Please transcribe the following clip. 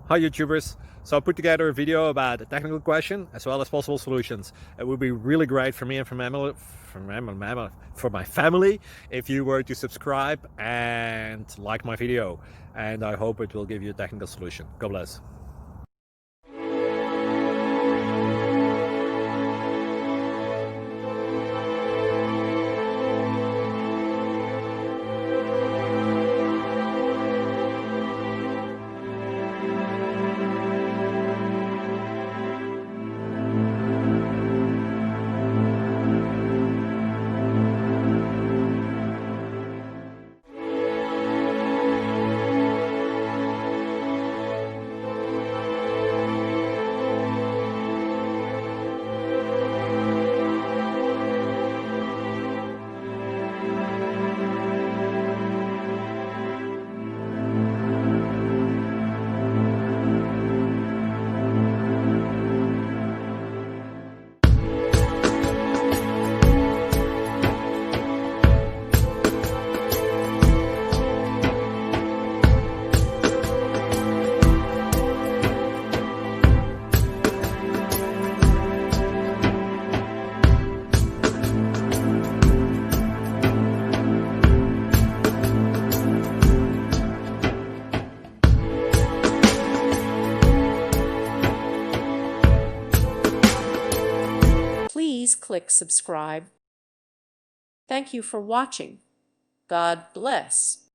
Hi YouTubers! So I put together a video about a technical question as well as possible solutions. It would be really great for me and for my family if you were to subscribe and like my video, and I hope it will give you a technical solution. God bless. Please click subscribe. Thank you for watching. God bless.